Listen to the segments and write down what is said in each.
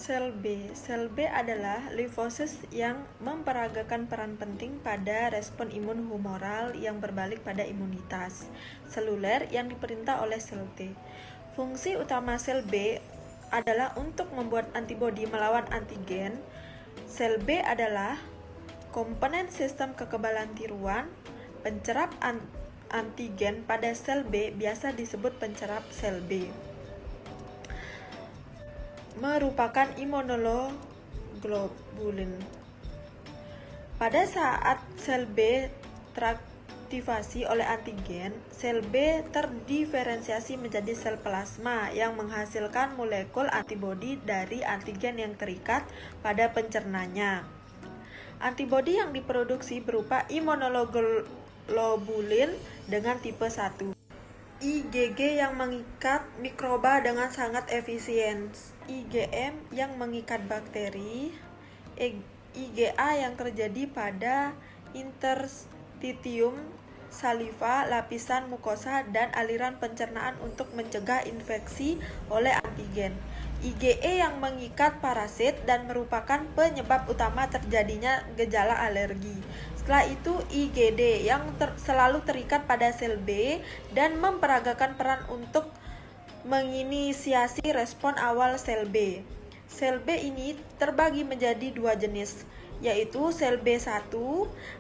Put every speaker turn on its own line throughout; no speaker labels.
Sel B. Sel B adalah limfosit yang memperagakan peran penting pada respon imun humoral yang berbalik pada imunitas seluler yang diperintah oleh sel T. Fungsi utama sel B adalah untuk membuat antibodi melawan antigen. Sel B adalah komponen sistem kekebalan tiruan. Pencerap antigen pada sel B biasa disebut pencerap sel B. Merupakan imunoglobulin. Pada saat sel B teraktivasi oleh antigen, sel B terdiferensiasi menjadi sel plasma yang menghasilkan molekul antibodi dari antigen yang terikat pada pencernanya. Antibodi yang diproduksi berupa imunoglobulin dengan tipe 1. IgG yang mengikat mikroba dengan sangat efisien, IgM yang mengikat bakteri, IgA yang terjadi pada interstitium saliva, lapisan mukosa, dan aliran pencernaan untuk mencegah infeksi oleh antigen, IgE yang mengikat parasit dan merupakan penyebab utama terjadinya gejala alergi. Setelah itu IgD yang selalu terikat pada sel B dan memperagakan peran untuk menginisiasi respon awal sel B. Sel B ini terbagi menjadi dua jenis, yaitu sel B1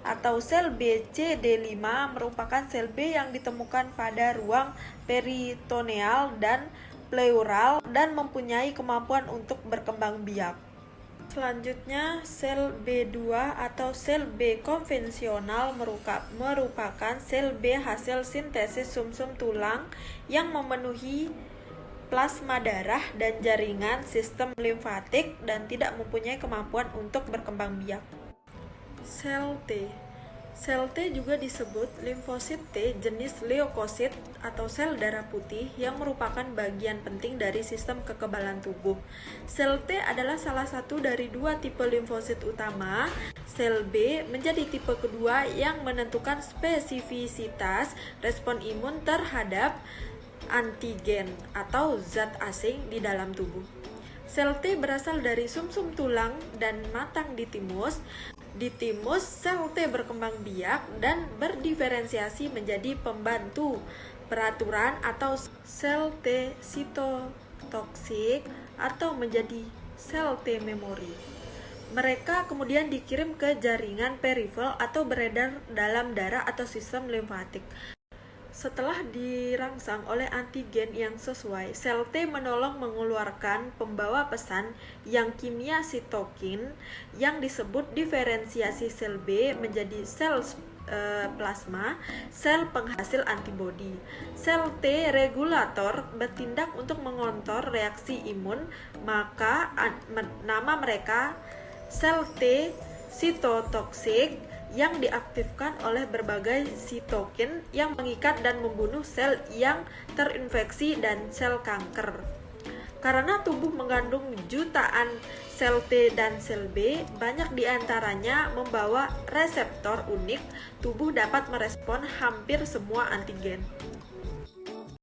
atau sel BCD5 merupakan sel B yang ditemukan pada ruang peritoneal dan pleural dan mempunyai kemampuan untuk berkembang biak. Selanjutnya, sel B2 atau sel B konvensional merupakan sel B hasil sintesis sumsum tulang yang memenuhi plasma darah dan jaringan sistem limfatik dan tidak mempunyai kemampuan untuk berkembang biak. Sel T. Sel T juga disebut limfosit T jenis leukosit atau sel darah putih yang merupakan bagian penting dari sistem kekebalan tubuh. Sel T adalah salah satu dari dua tipe limfosit utama. Sel B menjadi tipe kedua yang menentukan spesifisitas respon imun terhadap antigen atau zat asing di dalam tubuh. Sel T berasal dari sumsum tulang dan matang di timus. Di timus, sel T berkembang biak dan berdiferensiasi menjadi pembantu peraturan atau sel T sitotoksik atau menjadi sel T memori. Mereka kemudian dikirim ke jaringan perifel atau beredar dalam darah atau sistem limfatik. Setelah dirangsang oleh antigen yang sesuai, sel T menolong mengeluarkan pembawa pesan yang kimia sitokin yang disebut diferensiasi sel B menjadi sel plasma, sel penghasil antibodi. Sel T regulator bertindak untuk mengontrol reaksi imun, maka nama mereka sel T sitotoksik yang diaktifkan oleh berbagai sitokin yang mengikat dan membunuh sel yang terinfeksi dan sel kanker. Karena tubuh mengandung jutaan sel T dan sel B, banyak diantaranya membawa reseptor unik, tubuh dapat merespon hampir semua antigen.